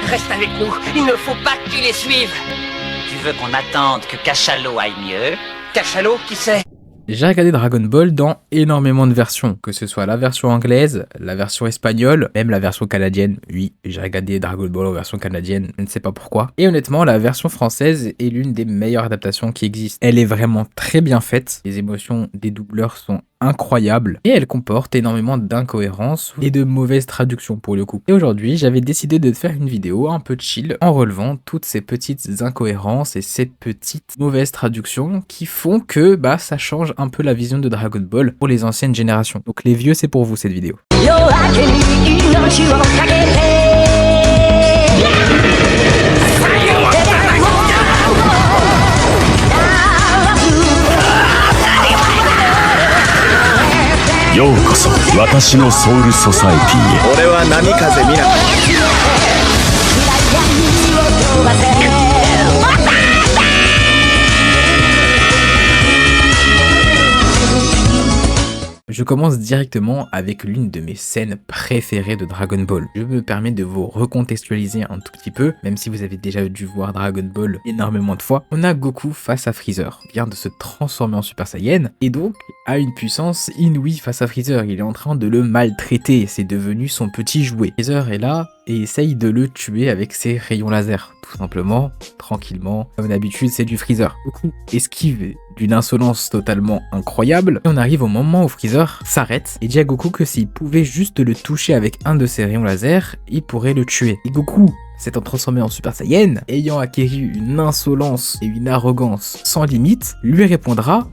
Reste avec nous, il ne faut pas que tu les suives. Tu veux qu'on attende que Cachalot aille mieux? Cachalot, qui c'est? J'ai regardé Dragon Ball dans énormément de versions, que ce soit la version anglaise, la version espagnole, même la version canadienne. Oui, j'ai regardé Dragon Ball en version canadienne, je ne sais pas pourquoi. Et honnêtement, la version française est l'une des meilleures adaptations qui existent. Elle est vraiment très bien faite, les émotions des doubleurs sont incroyables et elle comporte énormément d'incohérences et de mauvaises traductions pour le coup. Et aujourd'hui, j'avais décidé de faire une vidéo un peu chill en relevant toutes ces petites incohérences et ces petites mauvaises traductions qui font que ça change un peu la vision de Dragon Ball pour les anciennes générations. Donc les vieux, c'est pour vous cette vidéo. Je commence directement avec l'une de mes scènes préférées de Dragon Ball. Je me permets de vous recontextualiser un tout petit peu, même si vous avez déjà dû voir Dragon Ball énormément de fois. On a Goku face à Freezer, qui vient de se transformer en Super Saiyan, et donc a une puissance inouïe face à Freezer. Il est en train de le maltraiter, c'est devenu son petit jouet. Freezer est là et essaye de le tuer avec ses rayons laser, tout simplement, tranquillement. Comme d'habitude, c'est du Freezer. Goku esquive d'une insolence totalement incroyable. Et on arrive au moment où Freezer s'arrête et dit à Goku que s'il pouvait juste le toucher avec un de ses rayons laser, il pourrait le tuer. Et Goku, s'étant transformé en Super Saiyan, ayant acquis une insolence et une arrogance sans limite, lui répondra: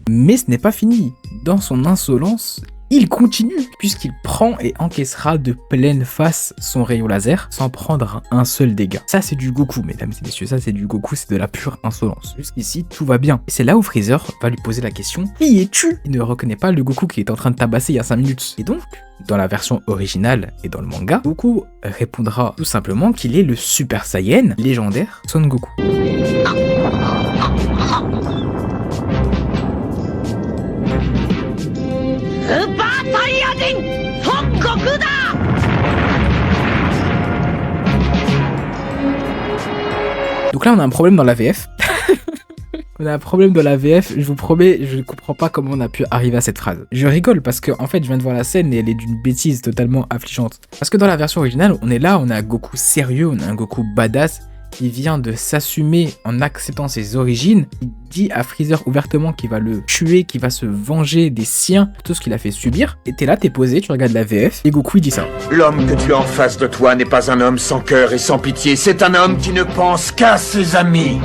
mais ce n'est pas fini. Dans son insolence, il continue, puisqu'il prend et encaissera de pleine face son rayon laser sans prendre un seul dégât. Ça, c'est du Goku, mesdames et messieurs, ça c'est du Goku, c'est de la pure insolence. Jusqu'ici, tout va bien. Et c'est là où Freezer va lui poser la question: qui es-tu? Il ne reconnaît pas le Goku qui est en train de tabasser il y a 5 minutes. Et donc, dans la version originale et dans le manga, Goku répondra tout simplement qu'il est le Super Saiyan légendaire Son Goku. Donc là on a un problème dans la VF. On a un problème dans la VF, je vous promets, je ne comprends pas comment on a pu arriver à cette phrase. Je rigole parce que en fait je viens de voir la scène et elle est d'une bêtise totalement affligeante. Parce que dans la version originale, on est là, on a un Goku sérieux, on a un Goku badass qui vient de s'assumer en acceptant ses origines. Il dit à Freezer ouvertement qu'il va le tuer, qu'il va se venger des siens pour tout ce qu'il a fait subir. Et t'es là, t'es posé, tu regardes la VF et Goku il dit ça. L'homme que tu as en face de toi n'est pas un homme sans cœur et sans pitié, c'est un homme qui ne pense qu'à ses amis.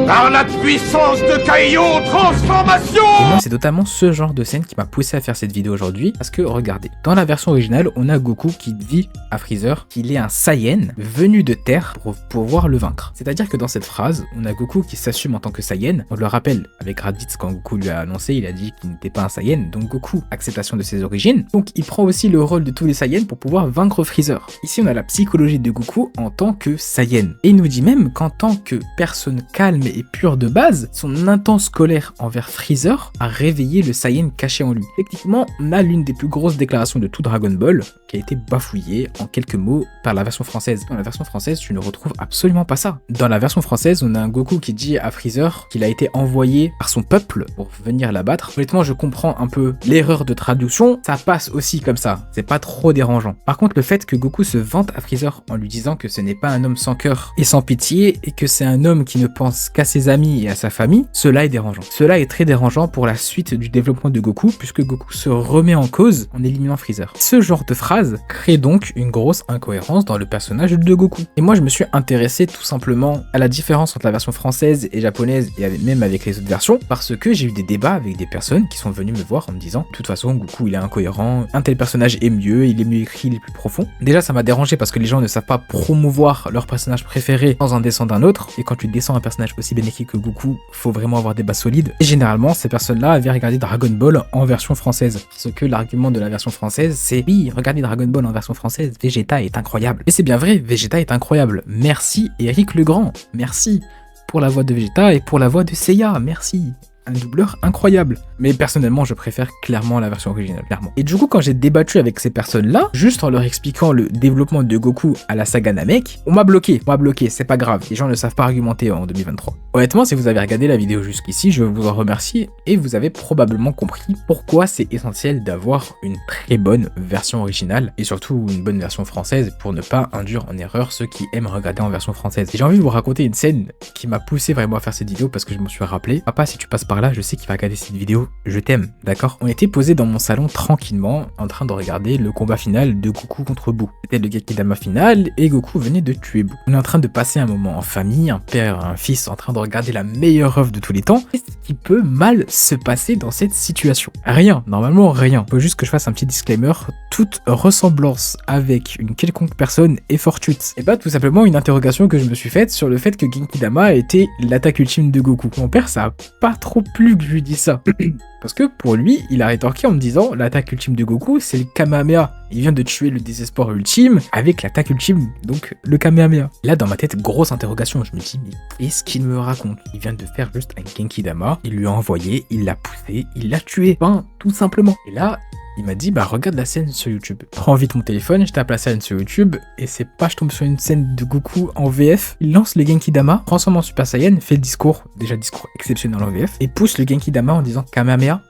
Par la puissance de Kaio, transformation! Et moi, c'est totalement ce genre de scène qui m'a poussé à faire cette vidéo aujourd'hui. Parce que, regardez, dans la version originale, on a Goku qui dit à Freezer qu'il est un Saiyan venu de Terre pour pouvoir le vaincre. C'est-à-dire que dans cette phrase, on a Goku qui s'assume en tant que Saiyan. On le rappelle, avec Raditz, quand Goku lui a annoncé, il a dit qu'il n'était pas un Saiyan. Donc Goku, acceptation de ses origines. Donc il prend aussi le rôle de tous les Saiyans pour pouvoir vaincre Freezer. Ici, on a la psychologie de Goku en tant que Saiyan. Et il nous dit même qu'en tant que personne calme et pure de base, son intense colère envers Freezer a réveillé le Saiyan caché en lui. Techniquement, on a l'une des plus grosses déclarations de tout Dragon Ball qui a été bafouillée en quelques mots par la version française. Dans la version française, tu ne retrouves absolument pas ça. Dans la version française, on a un Goku qui dit à Freezer qu'il a été envoyé par son peuple pour venir l'abattre. Honnêtement, je comprends un peu l'erreur de traduction, ça passe aussi comme ça, c'est pas trop dérangeant. Par contre, le fait que Goku se vante à Freezer en lui disant que ce n'est pas un homme sans cœur et sans pitié et que c'est un homme qui ne pense qu'à ses amis et à sa famille, cela est dérangeant. Cela est très dérangeant pour la suite du développement de Goku, puisque Goku se remet en cause en éliminant Freezer. Ce genre de phrase crée donc une grosse incohérence dans le personnage de Goku. Et moi je me suis intéressé tout simplement à la différence entre la version française et japonaise et même avec les autres versions, parce que j'ai eu des débats avec des personnes qui sont venues me voir en me disant de toute façon Goku il est incohérent, un tel personnage est mieux, il est mieux écrit, il est plus profond. Déjà ça m'a dérangé parce que les gens ne savent pas promouvoir leur personnage préféré sans en descendre d'un autre, et quand tu descends un personnage aussi bien paniqué que Goku, faut vraiment avoir des bases solides. Et généralement, ces personnes-là avaient regardé Dragon Ball en version française. Parce que l'argument de la version française, c'est oui, regardez Dragon Ball en version française, Vegeta est incroyable. Et c'est bien vrai, Vegeta est incroyable. Merci Eric Legrand, merci pour la voix de Vegeta et pour la voix de Seiya, merci. Un doubleur incroyable. Mais personnellement, je préfère clairement la version originale, clairement. Et du coup, quand j'ai débattu avec ces personnes-là, juste en leur expliquant le développement de Goku à la saga Namek, on m'a bloqué, c'est pas grave. Les gens ne savent pas argumenter en 2023. Honnêtement, si vous avez regardé la vidéo jusqu'ici, je vous en remercie et vous avez probablement compris pourquoi c'est essentiel d'avoir une très bonne version originale et surtout une bonne version française pour ne pas induire en erreur ceux qui aiment regarder en version française. Et j'ai envie de vous raconter une scène qui m'a poussé vraiment à faire cette vidéo parce que je me suis rappelé, papa, si tu passes par là, je sais qu'il va regarder cette vidéo, je t'aime, d'accord? On était posés dans mon salon tranquillement en train de regarder le combat final de Goku contre Boo. C'était le Genkidama final et Goku venait de tuer Boo. On est en train de passer un moment en famille, un père, un fils en train de regarder la meilleure œuvre de tous les temps. Qu'est-ce qui peut mal se passer dans cette situation? Rien, normalement rien. Faut juste que je fasse un petit disclaimer, toute ressemblance avec une quelconque personne est fortuite. Et bah tout simplement une interrogation que je me suis faite sur le fait que Genkidama était l'attaque ultime de Goku. Mon père, ça a pas trop plu que je lui dise ça. Parce que pour lui, il a rétorqué en me disant l'attaque ultime de Goku, c'est le Kamehameha. Il vient de tuer le désespoir ultime avec l'attaque ultime, donc le Kamehameha. Là, dans ma tête, grosse interrogation. Je me dis, mais qu'est-ce qu'il me raconte? Il vient de faire juste un Genkidama, il lui a envoyé, il l'a poussé, il l'a tué. Enfin, tout simplement. Et là, il m'a dit, bah regarde la scène sur YouTube. Prends vite mon téléphone, je tape la scène sur YouTube, et c'est pas, je tombe sur une scène de Goku en VF. Il lance le Genkidama, transforme en Super Saiyan, fait le discours, déjà discours exceptionnel en VF, et pousse le Genkidama en disant Kamehameha.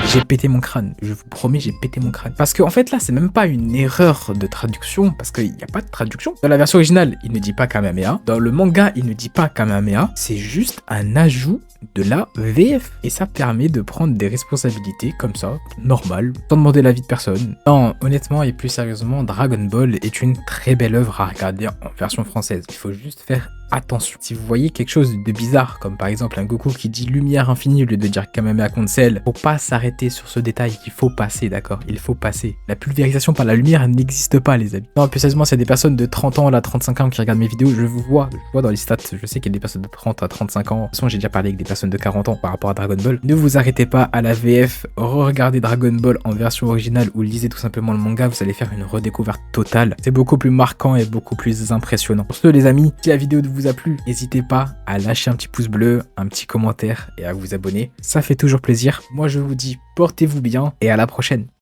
J'ai pété mon crâne, je vous promets, j'ai pété mon crâne. Parce qu'en fait là, c'est même pas une erreur de traduction, parce qu'il n'y a pas de traduction. Dans la version originale, il ne dit pas Kamehameha. Dans le manga, il ne dit pas Kamehameha. C'est juste un ajout de la VF. Et ça permet de prendre des responsabilités comme ça, normal, sans demander l'avis de personne. Non, honnêtement et plus sérieusement, Dragon Ball est une très belle œuvre à regarder en version française. Il faut juste faire attention. Si vous voyez quelque chose de bizarre, comme par exemple un Goku qui dit lumière infinie au lieu de dire Kamehameha contre Cell, faut pas s'arrêter sur ce détail, il faut passer, d'accord? Il faut passer. La pulvérisation par la lumière n'existe pas, les amis. Non, plus sérieusement, c'est des personnes de 30 ans, là, 35 ans qui regardent mes vidéos, je vois dans les stats, je sais qu'il y a des personnes de 30 à 35 ans. De toute façon, j'ai déjà parlé avec des personnes de 40 ans par rapport à Dragon Ball. Ne vous arrêtez pas à la VF, re-regardez Dragon Ball en version originale ou lisez tout simplement le manga, vous allez faire une redécouverte totale. C'est beaucoup plus marquant et beaucoup plus impressionnant. Pour ce, les amis, si la vidéo vous a plu, n'hésitez pas à lâcher un petit pouce bleu, un petit commentaire et à vous abonner. Ça fait toujours plaisir. Moi, je vous dis portez-vous bien et à la prochaine.